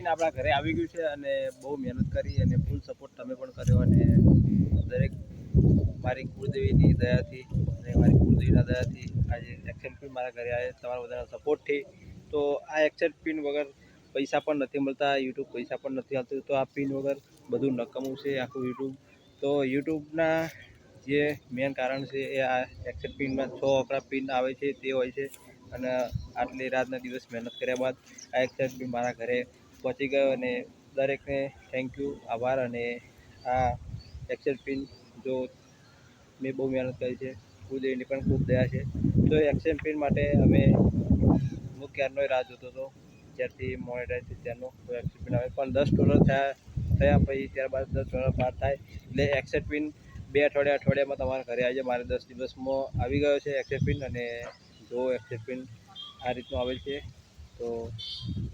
આપણા ઘરે આવી ગયું છે અને બહુ મહેનત કરી અને ફૂલ સપોર્ટ તમે પણ કર્યો અને દરેક મારી કુળદેવીની દયાથી અને મારી કુળદેવીના દયાથી આજે એક્શન પિન મારા ઘરે આવે તમારા બધાના સપોર્ટથી. તો આ એક્શન પિન વગર પૈસા પણ નથી મળતા, યુટ્યુબ પૈસા પણ નથી આવતું, તો આ પિન વગર બધું નકામું છે આખું યુટ્યુબ. તો યુટ્યુબના જે મેન કારણ છે એ આ એક્શન પિનમાં 6 આંકડા પિન આવે છે તે હોય છે અને આટલી રાતના દિવસ મહેનત કર્યા બાદ આ એક્શન પિન મારા ઘરે પહોંચી ગયો અને દરેકને થેન્ક યુ, આભાર. અને આ એક્શન પિન જો મેં બહુ મહેનત કરી છે, કુળદેવીની પણ ખૂબ દયા છે. તો એક્શન પિન માટે હું ક્યારનો રાહ જોતો હતો, જ્યારથી મોનેટાઈઝ છે ત્યારનો એક્શન પિન આવે, પણ $10 થયા પછી ત્યારબાદ $10 પાર થાય એટલે એક્શન પિન 2 અઠવાડિયામાં તમારા ઘરે આવી જાય. મારે 10 દિવસમાં આવી ગયો છે એક્શન પિન અને જો એક્શન પિન આ રીતનું આવે છે. તો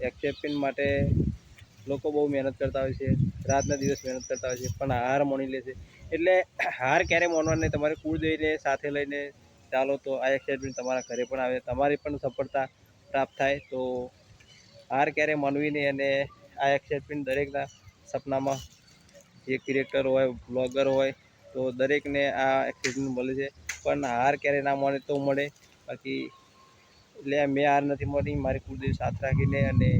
એક્શન પિન માટે લોકો બહુ મહેનત કરતા હોય છે, રાતના દિવસ મહેનત કરતા હોય છે, પણ હાર માની લે છે. એટલે હાર ક્યારે માનવાની નહીં, તમારે કુળદેવીને સાથે લઈને ચાલો તો આ એક્શન પિન તમારા ઘરે પણ આવે, તમારી પણ સફળતા પ્રાપ્ત થાય. તો હાર ક્યારે માનવી નહીં અને આ એક્શન પિન દરેકના સપનામાં જે ક્રિએટર હોય, બ્લોગર હોય, તો દરેકને આ એક્શન પિન મળે છે, પણ હાર ક્યારે ના માને તો મળે. બાકી એટલે મેં હાર નથી માની, મારી કુળદેવી સાથ રાખીને. અને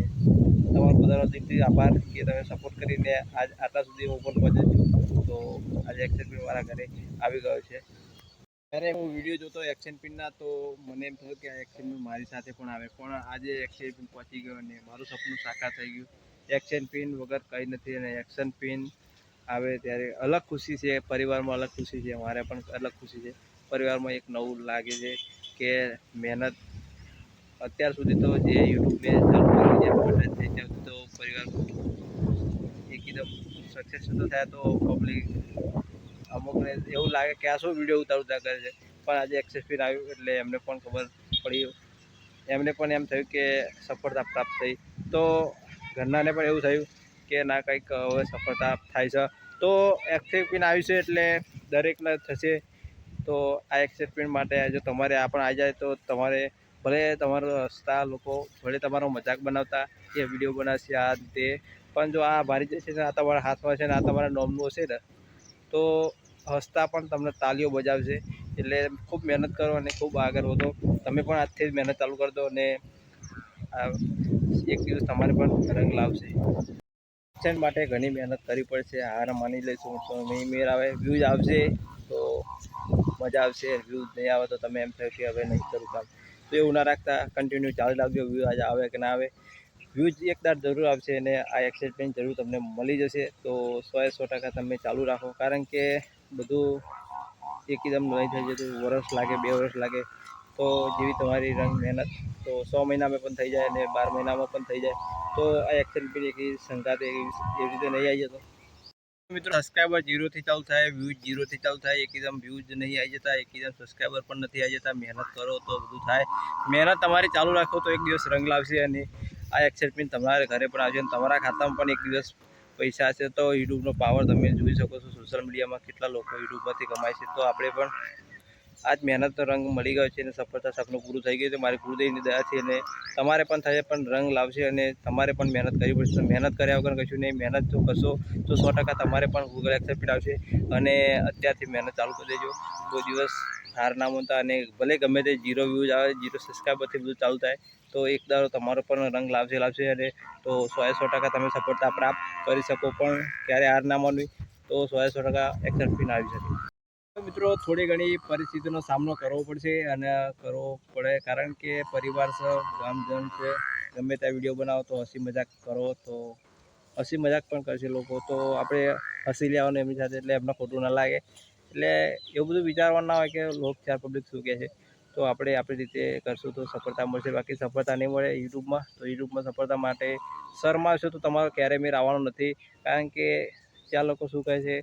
તમારો બધાનો દિલથી આભાર કે તમે સપોર્ટ કરીને આજ આટલા સુધી હું પણ પહોંચ્યો છું. તો આજે એક્શન પિન મારા ઘરે આવી ગયો છે. ત્યારે હું વિડીયો જોતો એક્શન પિનના તો મને એમ થયું કે આ એક્શન પિન મારી સાથે પણ આવે, પણ આજે એક્શન પિન પહોંચી ગયો અને મારું સપનું સાકાર થઈ ગયું. એક્શન પિન વગર કંઈ નથી અને એક્શન પિન આવે ત્યારે અલગ ખુશી છે, પરિવારમાં અલગ ખુશી છે, મારે પણ અલગ ખુશી છે. પરિવારમાં એક નવું લાગે છે કે મહેનત અત્યાર સુધી તો જે યુટ્યુબને ચાલુ કરી જે મોનેટાઈઝ થઈ ત્યાં સુધી તો પરિવારમાં એકદમ સક્સેસ તો થયા તો પબ્લિક અમુકને એવું લાગે કે આ શું વિડીયો ઉતારતા કરે છે, પણ આજે એક્શન પિન આવ્યું એટલે એમને પણ ખબર પડી, એમને પણ એમ થયું કે સફળતા પ્રાપ્ત થઈ. તો ઘરનાને પણ એવું થયું કે ના કંઈક હવે સફળતા થાય છે. તો એક્શન પિન આવ્યું છે એટલે દરેકને થશે. તો આ એક્શન પિન માટે જો તમારે આ પણ આવી જાય તો તમારે ભલે તમારો હસતા લોકો ભલે તમારો મજાક બનાવતા કે વિડીયો બનાવશે આ તે, પણ જો આ ભારી જશે ને આ તમારા હાથમાં છે ને આ તમારા નોમનું હશે ને તો હસતા પણ તમને તાલીઓ બજાવશે. એટલે ખૂબ મહેનત કરો અને ખૂબ આગળ વધો. તમે પણ આજથી જ મહેનત ચાલુ કરી દો અને એક દિવસ તમારે પણ રંગ લાવશે. એક્શન માટે ઘણી મહેનત કરવી પડશે, હાર માની લઈશું તો નહીં મેળ આવે. વ્યૂઝ આવશે તો મજા આવશે, વ્યૂઝ નહીં આવે તો તમે એમ થયું કે હવે નહીં કરું કામ. તો એવું ના રાખતા, કન્ટિન્યુ ચાલુ રાખજો. વ્યૂઝ આજે આવે કે ના આવે, વ્યૂઝ એક દાડ જરૂર આવશે અને આ એક્શન પિન જરૂર તમને મળી જશે. તો 100% તમે ચાલુ રાખો, કારણ કે બધું એકદમ નહીં થઈ જતું, વર્ષ લાગે, 2 વર્ષ લાગે. તો જેવી તમારી રંગ મહેનત તો 100 મહિનામાં પણ થઈ જાય અને 12 મહિનામાં પણ થઈ જાય. તો આ એક્શન પિન એક સંગાત એવી રીતે નહીં આવી જતો. મિત્રો સબસ્ક્રાઈબર 0થી ચાલુ થાય, વ્યૂઝ 0થી ચાલુ થાય, એકદમ વ્યૂઝ નહીં આવી જતા, એકદમ સબસ્ક્રાઈબર પણ નથી આવી જતા. મહેનત કરો તો બધું થાય. મહેનત તમારી ચાલુ રાખો તો એક દિવસ રંગ લાવશે અને આ એક્શન પિન તમારા ઘરે પણ આવશે અને તમારા ખાતામાં પણ એક દિવસ પૈસા હશે. તો યુટ્યુબનો પાવર તમે જોઈ શકો છો, સોશિયલ મીડિયામાં કેટલા લોકો યુટ્યુબમાંથી કમાય છે. તો આપણે પણ આજ મહેનતનો રંગ મળી ગયો છે અને સફળતા સપનું પૂરું થઈ ગયું છે મારી કુળદેવીની દયાથી. અને તમારે પણ થશે, પણ રંગ લાવશે અને તમારે પણ મહેનત કરવી પડશે. મહેનત કર્યા વગર કશું નહીં. મહેનત જો કરશો તો 100% તમારે પણ ગૂગલ એક્શન પિન આવશે. અને અત્યારથી મહેનત ચાલુ કરી દેજો, કોઈ દિવસ હાર ના માનતા. અને ભલે ગમે તે 0 વ્યૂઝ આવે, 0 સબસ્ક્રાઈબરથી બધું ચાલુ થાય, તો એક દાડો તમારો પણ રંગ લાવશે. અને તો 100% તમે સફળતા પ્રાપ્ત કરી શકો, પણ ક્યારે હાર ના માનવી. તો 100% એક્શન પિન આવી શકે. તો મિત્રો થોડી ઘણી પરિસ્થિતિનો સામનો કરવો પડશે અને કરવો પડે, કારણ કે પરિવાર છે, ગામજન છે. ગમે ત્યાં વિડીયો બનાવો તો હસી મજાક કરો તો હસી મજાક પણ કરશે લોકો, તો આપણે હસી લેવાનું એમની સાથે, એટલે એમને ખોટું ના લાગે. એટલે એવું બધું વિચારવાનું ના હોય કે લોક 4 પબ્લિક શું કહે છે. તો આપણે આપણી રીતે કરશું તો સફળતા મળશે. બાકી સફળતા નહીં મળે યુટ્યુબમાં, તો યુટ્યુબમાં સફળતા માટે શરમાશો તો તમારો ક્યારેય મેળ આવવાનો નથી. કારણ કે ત્યાં લોકો શું કહે છે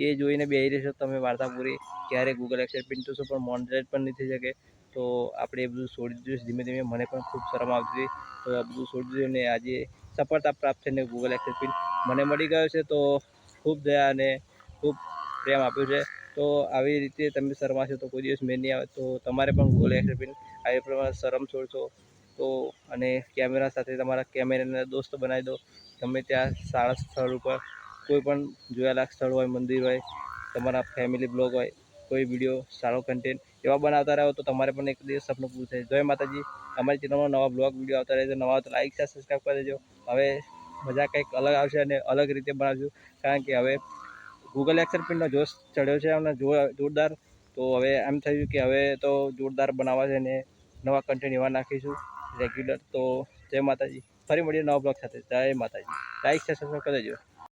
એ જોઈને બેસી રહેશો તમે વાર્તા પૂરી, ક્યારે ગૂગલ એક્શન પિન થશો પણ મોનેટાઈઝ પણ નહીં થઈ શકે. તો આપણે એ બધું છોડી દીધું ધીમે ધીમે. મને પણ ખૂબ શરમ આવતી હતી, તો આ બધું છોડી દીધું અને આજે સફળતા પ્રાપ્ત થઈને ગૂગલ એક્શન પિન મને મળી ગયો છે. તો ખૂબ દયા અને ખૂબ પ્રેમ આપ્યો છે. તો આવી રીતે તમે શરમાશો તો કોઈ દિવસ મેળ નહીં આવે. તો તમારે પણ ગૂગલ એક્શન પિન આવી પ્રમાણે શરમ છોડશો તો, અને કેમેરા સાથે તમારા કેમેરાને દોસ્ત બનાવી દો. ગમે ત્યાં સારા સ્થળ ઉપર કોઈ પણ જોયેલા સ્થળ હોય, મંદિર હોય, તમારા ફેમિલી બ્લોગ હોય, કોઈ વિડીયો સારો કન્ટેન્ટ એવા બનાવતા રહો તો તમારે પણ એક દિવસ સપનું પૂરું થાય. જય માતાજી. અમારી ચેનલમાં નવા બ્લોગ વિડીયો આવતા રહે છે. નવા તો લાઈક શેર સબસ્ક્રાઈબ કરી દેજો. હવે મજા કંઈક અલગ આવશે અને અલગ રીતે બનાવશું, કારણ કે હવે ગૂગલ એક્સરપીનનો જોશ ચડ્યો છે અમને જોરદાર. તો હવે એમ થયું કે હવે તો જોરદાર બનાવવા છે ને નવા કન્ટેન્ટ એવા નાખીશું રેગ્યુલર. તો જય માતાજી. ફરી મળીએ નવા બ્લોગ સાથે. જય માતાજી. લાઈક શેર સબસ્ક્રાઈબ કરી દેજો.